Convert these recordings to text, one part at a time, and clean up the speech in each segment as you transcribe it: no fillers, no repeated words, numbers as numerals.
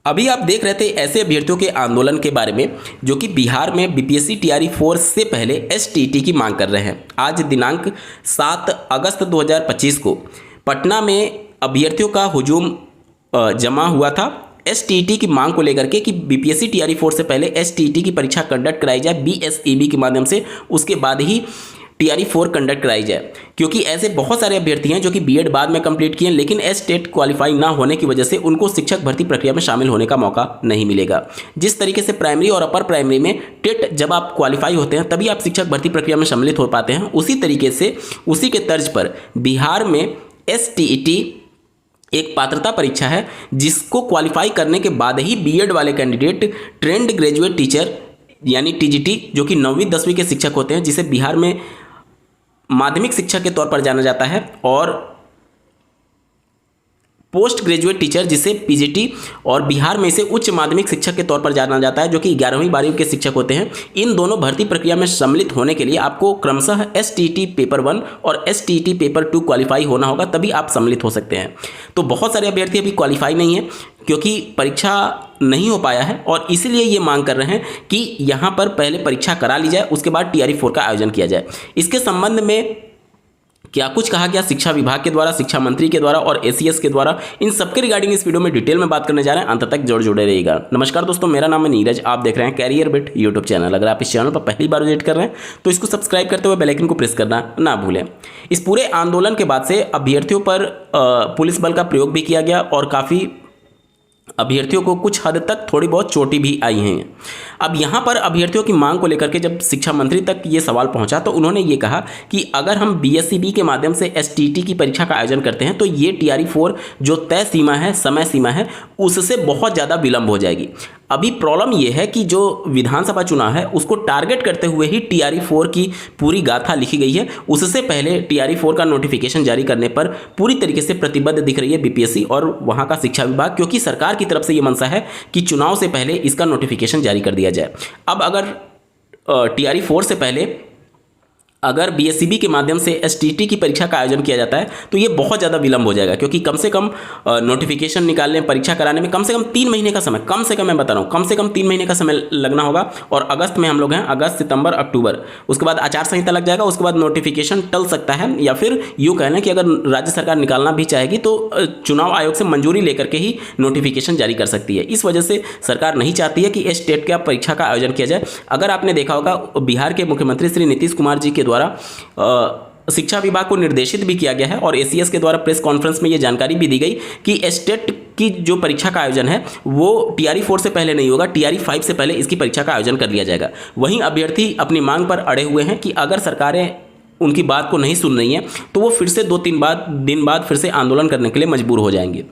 अभी आप देख रहे थे ऐसे अभ्यर्थियों के आंदोलन के बारे में जो कि बिहार में बीपीएससी टीआरई 4 से पहले एसटीईटी की मांग कर रहे हैं। आज दिनांक 7 अगस्त 2025 को पटना में अभ्यर्थियों का हुजूम जमा हुआ था एसटीईटी की मांग को लेकर के कि बीपीएससी टीआरई 4 से पहले एसटीईटी की परीक्षा कंडक्ट कराई जाए बीएसईबी के माध्यम से, उसके बाद ही टीआरई 4 कंडक्ट कराई जाए। क्योंकि ऐसे बहुत सारे अभ्यर्थी हैं जो कि बीएड बाद में कंप्लीट किए लेकिन एसटेट क्वालिफाई ना होने की वजह से उनको शिक्षक भर्ती प्रक्रिया में शामिल होने का मौका नहीं मिलेगा। जिस तरीके से प्राइमरी और अपर प्राइमरी में टेट जब आप क्वालिफाई होते हैं तभी आप शिक्षक भर्ती प्रक्रिया में सम्मिलित हो पाते हैं, उसी तरीके से उसी के तर्ज पर बिहार में एसटीईटी एक पात्रता परीक्षा है जिसको क्वालिफाई करने के बाद ही बीएड वाले कैंडिडेट ट्रेंड ग्रेजुएट टीचर यानी टीजीटी जो कि 9वीं 10वीं के शिक्षक होते हैं, जिसे बिहार में माध्यमिक शिक्षक के तौर पर जाना जाता है, और पोस्ट ग्रेजुएट टीचर जिसे पीजीटी, और बिहार में इसे उच्च माध्यमिक शिक्षक के तौर पर जाना जाता है जो कि 11वीं 12वीं के शिक्षक होते हैं। इन दोनों भर्ती प्रक्रिया में सम्मिलित होने के लिए आपको क्रमशः एसटीईटी पेपर 1 और एसटीईटी पेपर 2 क्वालिफाई होना होगा, तभी आप सम्मिलित हो सकते हैं। तो बहुत सारे अभ्यर्थी अभी क्वालिफाई नहीं है क्योंकि परीक्षा नहीं हो पाया है और इसीलिए ये मांग कर रहे हैं कि यहाँ पर पहले परीक्षा करा ली जाए, उसके बाद टीआरई 4 का आयोजन किया जाए। इसके संबंध में क्या कुछ कहा गया शिक्षा विभाग के द्वारा, शिक्षा मंत्री के द्वारा और एसीएस के द्वारा, इन सबके रिगार्डिंग इस वीडियो में डिटेल में बात करने जा रहे हैं। अंत तक जुड़े रहिएगा। नमस्कार दोस्तों, मेरा नाम है नीरज, आप देख रहे हैं कैरियर बिट यूट्यूब चैनल। अगर आप इस चैनल पर पहली बार विजिट कर रहे हैं तो इसको सब्सक्राइब करते हुए बेल आइकन को प्रेस करना ना भूलें। इस पूरे आंदोलन के बाद से अभ्यर्थियों पर पुलिस बल का प्रयोग भी किया गया और काफ़ी अभ्यर्थियों को कुछ हद तक थोड़ी बहुत चोटें भी आई हैं। अब यहाँ पर अभ्यर्थियों की मांग को लेकर के जब शिक्षा मंत्री तक ये सवाल पहुँचा तो उन्होंने ये कहा कि अगर हम बीएसईबी के माध्यम से एसटीईटी की परीक्षा का आयोजन करते हैं तो ये टीआरई 4 जो तय सीमा है, समय सीमा है, उससे बहुत ज़्यादा विलम्ब हो जाएगी। अभी प्रॉब्लम यह है कि जो विधानसभा चुनाव है उसको टारगेट करते हुए ही टीआरई 4 की पूरी गाथा लिखी गई है। उससे पहले टीआरई 4 का नोटिफिकेशन जारी करने पर पूरी तरीके से प्रतिबद्ध दिख रही है बीपीएससी और वहाँ का शिक्षा विभाग, क्योंकि सरकार की तरफ से ये मंशा है कि चुनाव से पहले इसका नोटिफिकेशन जारी कर दिया जाए। अब अगर टीआरई 4 से पहले अगर बीएसईबी के माध्यम से एसटीईटी की परीक्षा का आयोजन किया जाता है तो ये बहुत ज़्यादा विलम्ब हो जाएगा, क्योंकि कम से कम नोटिफिकेशन निकालने, परीक्षा कराने में कम से कम 3 महीने का समय, कम से कम मैं बता रहा हूँ, कम से कम 3 महीने का समय लगना होगा। और अगस्त में हम लोग हैं, अगस्त, सितंबर, अक्टूबर, उसके बाद आचार संहिता लग जाएगा, उसके बाद नोटिफिकेशन टल सकता है, या फिर यूँ कहना कि अगर राज्य सरकार निकालना भी चाहेगी तो चुनाव आयोग से मंजूरी लेकर के ही नोटिफिकेशन जारी कर सकती है। इस वजह से सरकार नहीं चाहती है कि एसटेट का परीक्षा का आयोजन किया जाए। अगर आपने देखा होगा बिहार के मुख्यमंत्री श्री नीतीश कुमार जी के द्वारा शिक्षा विभाग को निर्देशित भी किया गया है और एसीएस के द्वारा प्रेस कॉन्फ्रेंस में ये जानकारी भी दी गई कि एसटेट की जो परीक्षा का आयोजन है वो टीआरई 4 से पहले नहीं होगा, टीआरई 5 से पहले इसकी परीक्षा का आयोजन कर लिया जाएगा। वहीं अभ्यर्थी अपनी मांग पर अड़े हुए हैं कि अगर सरकारें उनकी बात को नहीं सुन रही हैं तो वो फिर से 2-3 दिन बाद फिर से आंदोलन करने के लिए मजबूर हो जाएंगे।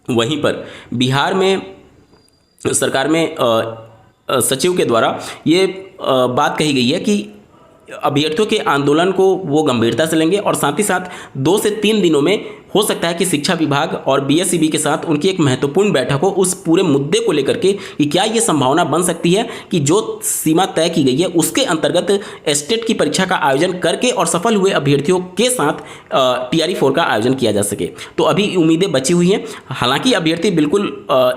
वहीं पर बिहार में सरकार में सचिव के द्वारा ये बात कही गई है कि अभ्यर्थियों के आंदोलन को वो गंभीरता से लेंगे और साथ ही साथ 2 से 3 दिनों में हो सकता है कि शिक्षा विभाग और बीएसईबी के साथ उनकी एक महत्वपूर्ण बैठक हो उस पूरे मुद्दे को लेकर के कि क्या ये संभावना बन सकती है कि जो सीमा तय की गई है उसके अंतर्गत एसटेट की परीक्षा का आयोजन करके और सफल हुए अभ्यर्थियों के साथ टीआरई 4 का आयोजन किया जा सके। तो अभी उम्मीदें बची हुई हैं। हालांकि अभ्यर्थी बिल्कुल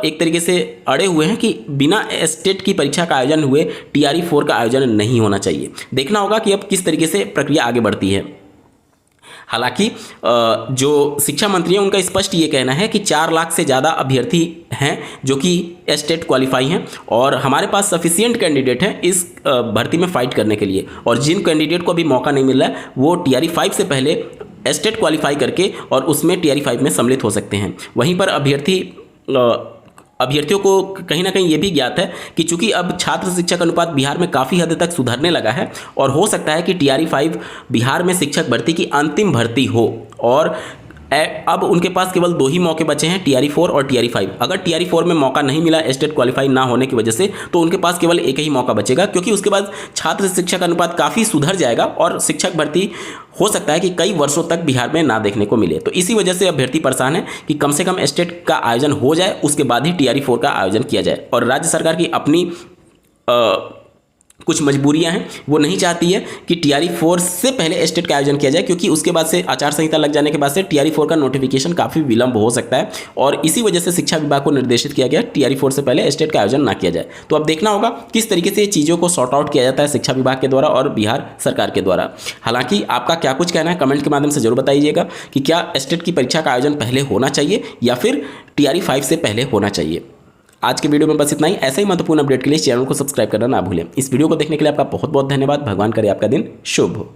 एक तरीके से अड़े हुए हैं कि बिना एसटेट की परीक्षा का आयोजन हुए टीआरई 4 का आयोजन नहीं होना चाहिए। देखना होगा कि अब किस तरीके से प्रक्रिया आगे बढ़ती है। हालांकि जो शिक्षा मंत्री हैं उनका स्पष्ट ये कहना है कि 4 लाख से ज़्यादा अभ्यर्थी हैं जो कि एसटेट क्वालिफाई हैं और हमारे पास सफिशिएंट कैंडिडेट हैं इस भर्ती में फाइट करने के लिए, और जिन कैंडिडेट को अभी मौका नहीं मिल रहा है वो टीआरई 5 से पहले एसटेट क्वालिफाई करके और उसमें टीआरई 5 में सम्मिलित हो सकते हैं। वहीं पर अभ्यर्थियों को कहीं ना कहीं ये भी ज्ञात है कि चूंकि अब छात्र शिक्षक अनुपात बिहार में काफ़ी हद तक सुधरने लगा है और हो सकता है कि टीआरई 5 बिहार में शिक्षक भर्ती की अंतिम भर्ती हो और अब उनके पास केवल 2 ही मौके बचे हैं, टीआरई 4 और टीआरई 5। अगर टीआरई 4 में मौका नहीं मिला एसटेट क्वालिफाई ना होने की वजह से तो उनके पास केवल एक ही मौका बचेगा, क्योंकि उसके बाद छात्र शिक्षक अनुपात काफ़ी सुधर जाएगा और शिक्षक भर्ती हो सकता है कि कई वर्षों तक बिहार में ना देखने को मिले। तो इसी वजह से अभ्यर्थी परेशान है कि कम से कम एसटेट का आयोजन हो जाए, उसके बाद ही टीआरई 4 का आयोजन किया जाए। और राज्य सरकार की अपनी कुछ मजबूरियां हैं, वो नहीं चाहती है कि टीआरई 4 से पहले एस्टेट का आयोजन किया जाए, क्योंकि उसके बाद से आचार संहिता लग जाने के बाद से टीआरई 4 का नोटिफिकेशन काफ़ी विलंब हो सकता है, और इसी वजह से शिक्षा विभाग को निर्देशित किया गया टीआरई 4 से पहले एस्टेट का आयोजन ना किया जाए। तो अब देखना होगा किस तरीके से चीज़ों को सॉर्ट आउट किया जाता है शिक्षा विभाग के द्वारा और बिहार सरकार के द्वारा। हालांकि आपका क्या कुछ कहना है कमेंट के माध्यम से जरूर बताइएगा कि क्या एस्टेट की परीक्षा का आयोजन पहले होना चाहिए या फिर टीआरई 5 से पहले होना चाहिए। आज के वीडियो में बस इतना ही। ऐसे ही महत्वपूर्ण अपडेट के लिए चैनल को सब्सक्राइब करना ना भूलें। इस वीडियो को देखने के लिए आपका बहुत बहुत धन्यवाद। भगवान करे आपका दिन शुभ हो।